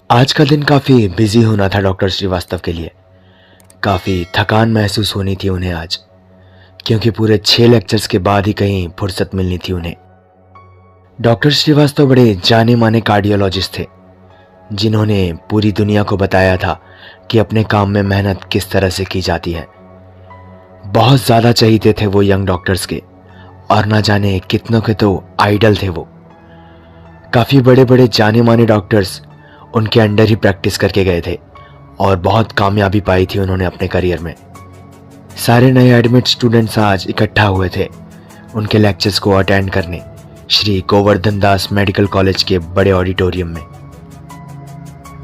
आज का दिन काफ़ी बिजी होना था डॉक्टर श्रीवास्तव के लिए। काफ़ी थकान महसूस होनी थी उन्हें आज, क्योंकि पूरे 6 लेक्चर्स के बाद ही कहीं फुर्सत मिलनी थी उन्हें। डॉक्टर श्रीवास्तव बड़े जाने माने कार्डियोलॉजिस्ट थे, जिन्होंने पूरी दुनिया को बताया था कि अपने काम में मेहनत किस तरह से की जाती है। बहुत ज़्यादा चहीते थे वो यंग डॉक्टर्स के, और ना जाने कितनों के तो आइडल थे वो। काफ़ी बड़े बड़े जाने माने डॉक्टर्स उनके अंडर ही प्रैक्टिस करके गए थे और बहुत कामयाबी पाई थी उन्होंने अपने करियर में। सारे नए एडमिट स्टूडेंट्स आज इकट्ठा हुए थे उनके लेक्चर्स को अटेंड करने श्री गोवर्धन दास मेडिकल कॉलेज के बड़े ऑडिटोरियम में।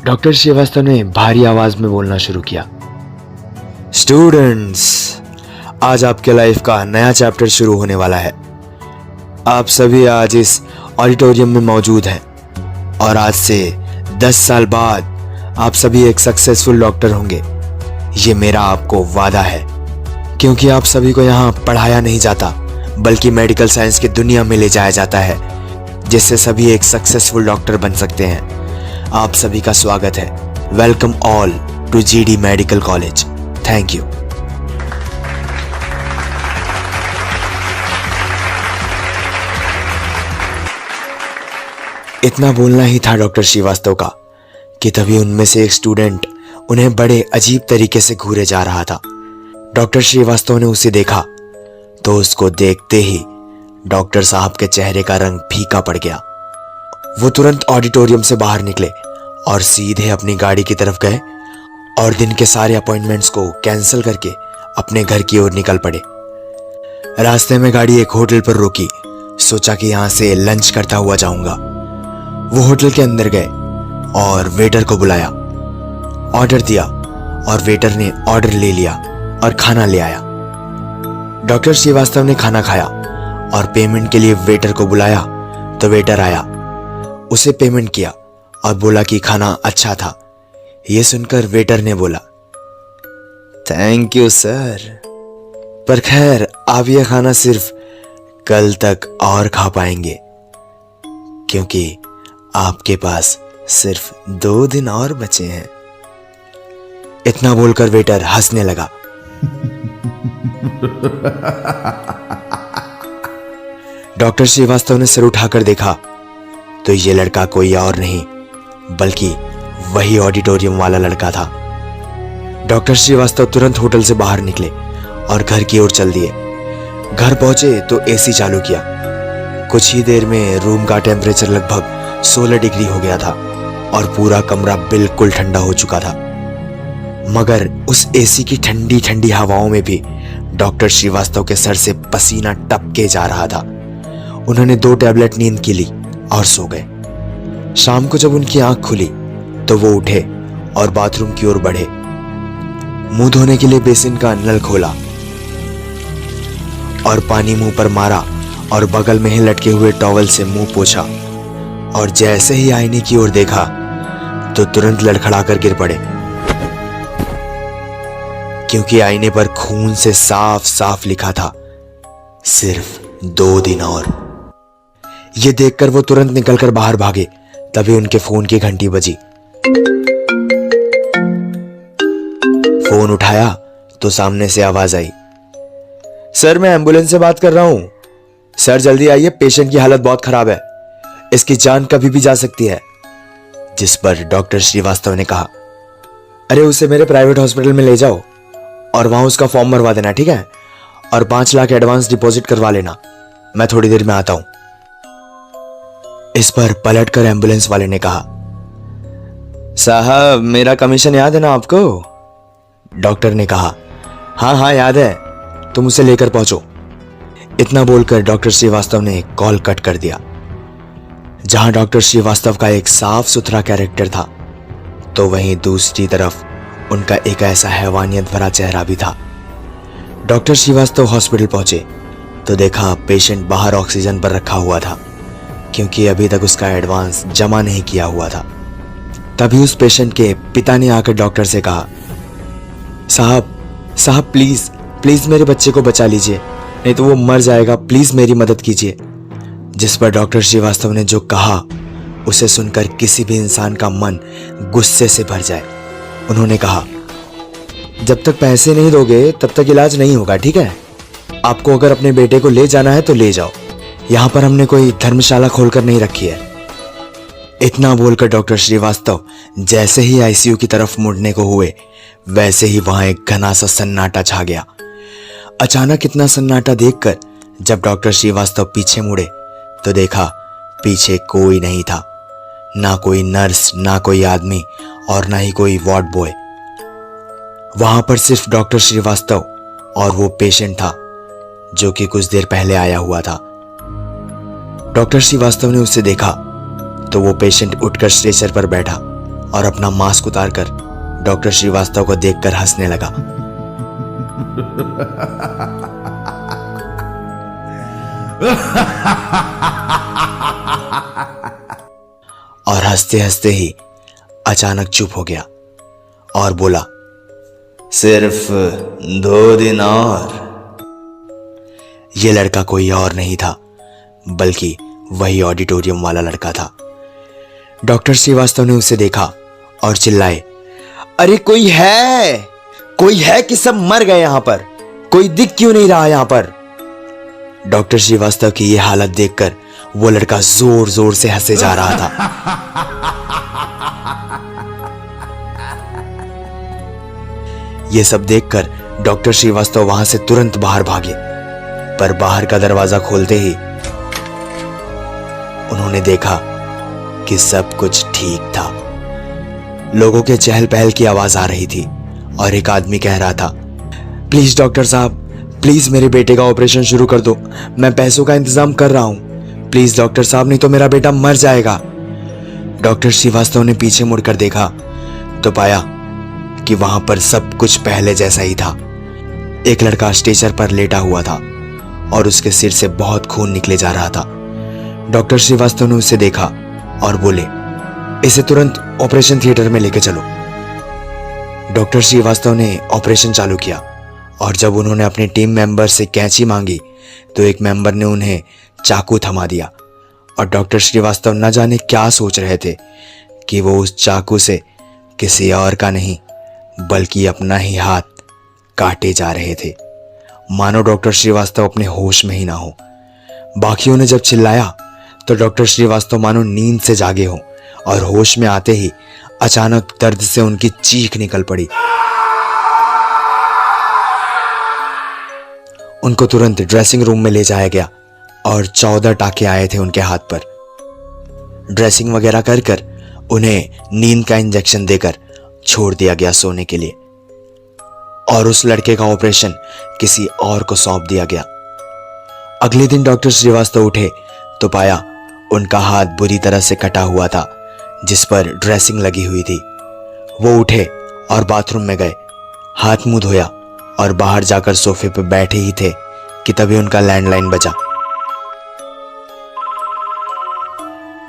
डॉक्टर श्रीवास्तव ने भारी आवाज में बोलना शुरू किया। स्टूडेंट्स, आज आपके लाइफ का नया चैप्टर शुरू होने वाला है। आप सभी आज इस ऑडिटोरियम में मौजूद हैं और आज से 10 साल बाद आप सभी एक सक्सेसफुल डॉक्टर होंगे। ये मेरा आपको वादा है, क्योंकि आप सभी को यहाँ पढ़ाया नहीं जाता बल्कि मेडिकल साइंस की दुनिया में ले जाया जाता है, जिससे सभी एक सक्सेसफुल डॉक्टर बन सकते हैं। आप सभी का स्वागत है। Welcome all to GD medical college. Thank you. इतना बोलना ही था डॉक्टर श्रीवास्तव का कि तभी उनमें से एक स्टूडेंट उन्हें बड़े अजीब तरीके से घूरे जा रहा था। डॉक्टर श्रीवास्तव ने उसे देखा तो उसको देखते ही डॉक्टर साहब के चेहरे का रंग फीका पड़ गया। वो तुरंत ऑडिटोरियम से बाहर निकले और सीधे अपनी गाड़ी की तरफ गए और दिन के सारे अपॉइंटमेंट्स को कैंसिल करके अपने घर की ओर निकल पड़े। रास्ते में गाड़ी एक होटल पर रोकी। सोचा कि यहां से लंच करता हुआ जाऊंगा। वो होटल के अंदर गए और वेटर को बुलाया, ऑर्डर दिया और वेटर ने ऑर्डर ले लिया और खाना ले आया। डॉक्टर श्रीवास्तव ने खाना खाया और पेमेंट के लिए वेटर को बुलाया तो वेटर आया, उसे पेमेंट किया और बोला कि खाना अच्छा था। यह सुनकर वेटर ने बोला, थैंक यू सर, पर खैर आप यह खाना सिर्फ कल तक और खा पाएंगे, क्योंकि आपके पास सिर्फ 2 दिन और बचे हैं। इतना बोलकर वेटर हंसने लगा। डॉक्टर श्रीवास्तव ने सिर उठाकर देखा तो ये लड़का कोई और नहीं बल्कि वही ऑडिटोरियम वाला लड़का था। डॉक्टर श्रीवास्तव तुरंत होटल से बाहर निकले और घर की ओर चल दिए। घर पहुंचे तो एसी चालू किया। कुछ ही देर में रूम का टेम्परेचर लगभग 16 डिग्री हो गया था और पूरा कमरा बिल्कुल ठंडा हो चुका था। मगर उस एसी की ठंडी ठंडी हवाओं में भी डॉक्टर श्रीवास्तव के सर से पसीना टपके जा रहा था। उन्होंने 2 टैबलेट नींद की ली और सो गए। शाम को जब उनकी आंख खुली तो वो उठे और बाथरूम की ओर बढ़े। मुंह धोने के लिए बेसिन का नल खोला और पानी मुंह पर मारा और बगल में ही लटके हुए टॉवल से मुंह पोंछा और जैसे ही आईने की ओर देखा तो तुरंत लड़खड़ा कर गिर पड़े, क्योंकि आईने पर खून से साफ साफ लिखा था, सिर्फ 2 दिन और। ये देखकर वो तुरंत निकलकर बाहर भागे। तभी उनके फोन की घंटी बजी। फोन उठाया तो सामने से आवाज आई, सर मैं एम्बुलेंस से बात कर रहा हूं। सर जल्दी आइए, पेशेंट की हालत बहुत खराब है, इसकी जान कभी भी जा सकती है। जिस पर डॉक्टर श्रीवास्तव ने कहा, अरे उसे मेरे प्राइवेट हॉस्पिटल में ले जाओ और वहां उसका फॉर्म भरवा देना, ठीक है, और 5 लाख एडवांस डिपॉजिट करवा लेना। मैं थोड़ी देर में आता हूं। इस पर पलटकर एम्बुलेंस वाले ने कहा, साहब मेरा कमीशन याद है ना आपको? डॉक्टर ने कहा, हाँ हाँ याद है, तुम उसे लेकर पहुंचो। इतना बोलकर डॉक्टर श्रीवास्तव ने कॉल कट कर दिया। जहां डॉक्टर श्रीवास्तव का एक साफ सुथरा कैरेक्टर था, तो वहीं दूसरी तरफ उनका एक ऐसा हैवानियत भरा चेहरा भी था। डॉक्टर श्रीवास्तव हॉस्पिटल पहुंचे तो देखा पेशेंट बाहर ऑक्सीजन पर रखा हुआ था, क्योंकि अभी तक उसका एडवांस जमा नहीं किया हुआ था। तभी उस पेशेंट के पिता ने आकर डॉक्टर से कहा, साहब प्लीज प्लीज मेरे बच्चे को बचा लीजिए, नहीं तो वो मर जाएगा, प्लीज मेरी मदद कीजिए। जिस पर डॉक्टर श्रीवास्तव ने जो कहा उसे सुनकर किसी भी इंसान का मन गुस्से से भर जाए। उन्होंने कहा, जब तक पैसे नहीं दोगे तब तक इलाज नहीं होगा, ठीक है? आपको अगर अपने बेटे को ले जाना है तो ले जाओ, यहाँ पर हमने कोई धर्मशाला खोलकर नहीं रखी है। इतना बोलकर डॉक्टर श्रीवास्तव जैसे ही आईसीयू की तरफ मुड़ने को हुए, वैसे ही वहां एक घना सा सन्नाटा छा गया। अचानक इतना सन्नाटा देखकर जब डॉक्टर श्रीवास्तव पीछे मुड़े तो देखा पीछे कोई नहीं था, ना कोई नर्स, ना कोई आदमी और ना ही कोई वार्ड बॉय। वहां पर सिर्फ डॉक्टर श्रीवास्तव और वो पेशेंट था जो कि कुछ देर पहले आया हुआ था। डॉक्टर श्रीवास्तव ने उसे देखा तो वो पेशेंट उठकर स्ट्रेचर पर बैठा और अपना मास्क उतारकर डॉक्टर श्रीवास्तव को देखकर हंसने लगा। और हंसते हंसते ही अचानक चुप हो गया और बोला, सिर्फ 2 दिन और। ये लड़का कोई और नहीं था बल्कि वही ऑडिटोरियम वाला लड़का था। डॉक्टर श्रीवास्तव ने उसे देखा और चिल्लाए, अरे कोई है कि सब मर गए? यहां पर कोई दिख क्यों नहीं रहा? यहां पर डॉक्टर श्रीवास्तव की यह हालत देखकर वो लड़का जोर जोर से हंसे जा रहा था। यह सब देखकर डॉक्टर श्रीवास्तव वहां से तुरंत बाहर भागे, पर बाहर का दरवाजा खोलते ही उन्होंने देखा कि सब कुछ ठीक था। लोगों के चहल पहल की आवाज आ रही थी और एक आदमी कह रहा था, प्लीज डॉक्टर साहब, प्लीज मेरे बेटे का ऑपरेशन शुरू कर दो, मैं पैसों का इंतजाम कर रहा हूं, प्लीज डॉक्टर साहब, नहीं तो मेरा बेटा मर जाएगा। डॉक्टर श्रीवास्तव ने पीछे मुड़कर देखा तो पाया कि वहां पर सब कुछ पहले जैसा ही था। एक लड़का स्ट्रेचर पर लेटा हुआ था और उसके सिर से बहुत खून निकले जा रहा था। डॉक्टर श्रीवास्तव ने उसे देखा और बोले, इसे तुरंत ऑपरेशन थिएटर में लेके चलो। डॉक्टर श्रीवास्तव ने ऑपरेशन चालू किया और जब उन्होंने अपने टीम मेंबर से कैंची मांगी तो एक मेंबर ने उन्हें चाकू थमा दिया और डॉक्टर श्रीवास्तव न जाने क्या सोच रहे थे कि वो उस चाकू से किसी और का नहीं बल्कि अपना ही हाथ काटे जा रहे थे। मानो डॉक्टर श्रीवास्तव अपने होश में ही ना हो। बाकियों ने जब चिल्लाया तो डॉक्टर श्रीवास्तव मानो नींद से जागे हों और होश में आते ही अचानक दर्द से उनकी चीख निकल पड़ी। उनको तुरंत ड्रेसिंग रूम में ले जाया गया और 14 टाके आए थे उनके हाथ पर। ड्रेसिंग वगैरह कर कर उन्हें नींद का इंजेक्शन देकर छोड़ दिया गया सोने के लिए और उस लड़के का ऑपरेशन किसी और को सौंप दिया गया। अगले दिन डॉक्टर श्रीवास्तव उठे तो पाया उनका हाथ बुरी तरह से कटा हुआ था जिस पर ड्रेसिंग लगी हुई थी। वो उठे और बाथरूम में गए, हाथ मुंह धोया और बाहर जाकर सोफे पर बैठे ही थे कि तभी उनका लैंडलाइन बजा।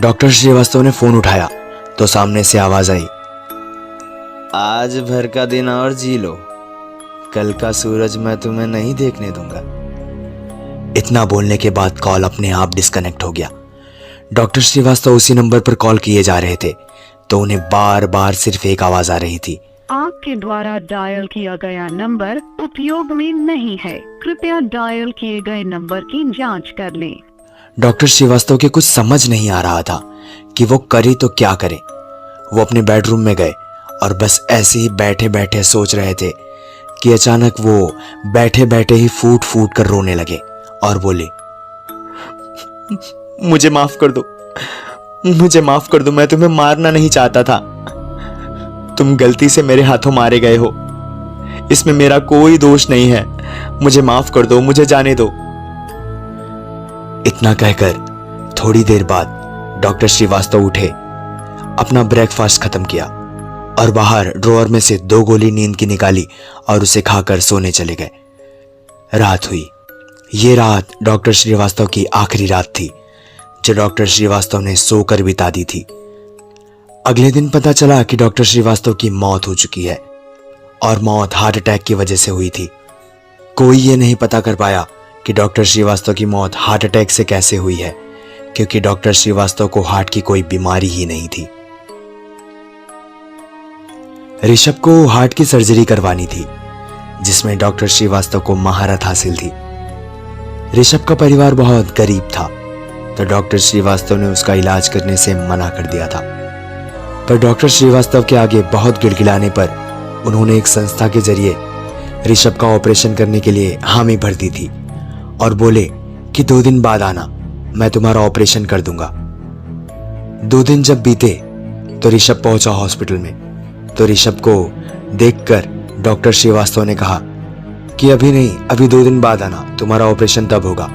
डॉक्टर श्रीवास्तव ने फोन उठाया तो सामने से आवाज आई, आज भर का दिन और जी लो, कल का सूरज मैं तुम्हें नहीं देखने दूंगा। इतना बोलने के बाद कॉल अपने आप डिस्कनेक्ट हो गया। डॉक्टर श्रीवास्तव उसी नंबर पर कॉल किए जा रहे थे तो उन्हें बार बार सिर्फ एक आवाज आ रही थी, आपके द्वारा डायल किया गया नंबर उपयोग में नहीं है, कृपया डायल किए गए नंबर की जांच कर लें। डॉक्टर श्रीवास्तव के कुछ समझ नहीं आ रहा था कि वो करे तो क्या करे। वो अपने बेडरूम में गए और बस ऐसे ही बैठे बैठे सोच रहे थे कि अचानक वो बैठे बैठे ही फूट फूट कर रोने लगे और बोले, मुझे माफ कर दो, मुझे माफ कर दो, मैं तुम्हें मारना नहीं चाहता था, तुम गलती से मेरे हाथों मारे गए हो, इसमें मेरा कोई दोष नहीं है, मुझे माफ कर दो, मुझे जाने दो। इतना कहकर थोड़ी देर बाद डॉक्टर श्रीवास्तव उठे, अपना ब्रेकफास्ट खत्म किया और बाहर ड्रॉअर में से 2 गोली नींद की निकाली और उसे खाकर सोने चले गए। रात हुई। ये रात डॉक्टर श्रीवास्तव की आखिरी रात थी जो डॉक्टर श्रीवास्तव ने सोकर बिता दी थी। अगले दिन पता चला कि डॉक्टर श्रीवास्तव की मौत हो चुकी है और मौत हार्ट अटैक की वजह से हुई थी। कोई ये नहीं पता कर पाया कि डॉक्टर श्रीवास्तव की मौत हार्ट अटैक से कैसे हुई है, क्योंकि डॉक्टर श्रीवास्तव को हार्ट की कोई बीमारी ही नहीं थी। ऋषभ को हार्ट की सर्जरी करवानी थी, जिसमें डॉक्टर श्रीवास्तव को महारत हासिल थी। ऋषभ का परिवार बहुत गरीब था, तो डॉक्टर श्रीवास्तव ने उसका इलाज करने से मना कर दिया था। पर डॉक्टर श्रीवास्तव के आगे बहुत गिड़गिड़ाने पर उन्होंने एक संस्था के जरिए ऋषभ का ऑपरेशन करने के लिए हामी भर दी थी और बोले कि 2 दिन बाद आना, मैं तुम्हारा ऑपरेशन कर दूंगा। 2 दिन जब बीते तो ऋषभ पहुंचा हॉस्पिटल में। तो ऋषभ को देखकर डॉक्टर श्रीवास्तव ने कहा कि अभी नहीं, अभी 2 दिन बाद आना, तुम्हारा ऑपरेशन तब होगा।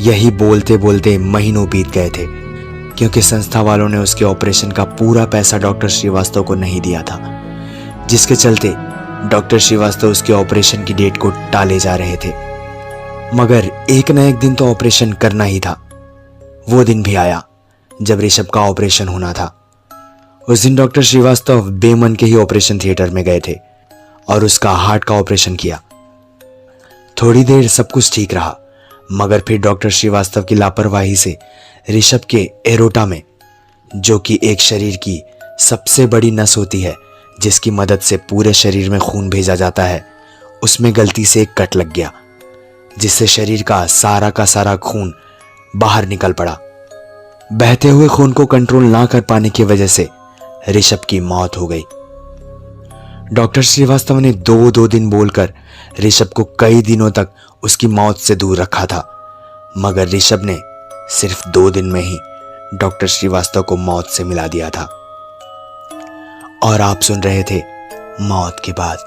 यही बोलते बोलते महीनों बीत गए थे, क्योंकि संस्था वालों ने उसके ऑपरेशन का पूरा पैसा डॉक्टर श्रीवास्तव को नहीं दिया था, जिसके चलते डॉक्टर श्रीवास्तव उसके ऑपरेशन की डेट को टाले जा रहे थे। मगर एक न एक दिन तो ऑपरेशन करना ही था। वो दिन भी आया जब ऋषभ का ऑपरेशन होना था। उस दिन डॉक्टर श्रीवास्तव बेमन के ही ऑपरेशन थिएटर में गए थे और उसका हार्ट का ऑपरेशन किया। थोड़ी देर सब कुछ ठीक रहा, मगर फिर डॉक्टर श्रीवास्तव की लापरवाही से ऋषभ के एरोटा में, जो कि एक शरीर की सबसे बड़ी नस होती है जिसकी मदद से पूरे शरीर में खून भेजा जाता है, उसमें गलती से एक कट लग गया, जिससे शरीर का सारा खून बाहर निकल पड़ा। बहते हुए खून को कंट्रोल ना कर पाने की वजह से ऋषभ की मौत हो गई। डॉक्टर श्रीवास्तव ने 2 दिन बोलकर ऋषभ को कई दिनों तक उसकी मौत से दूर रखा था, मगर ऋषभ ने सिर्फ 2 दिन में ही डॉक्टर श्रीवास्तव को मौत से मिला दिया था। और आप सुन रहे थे मौत के बाद।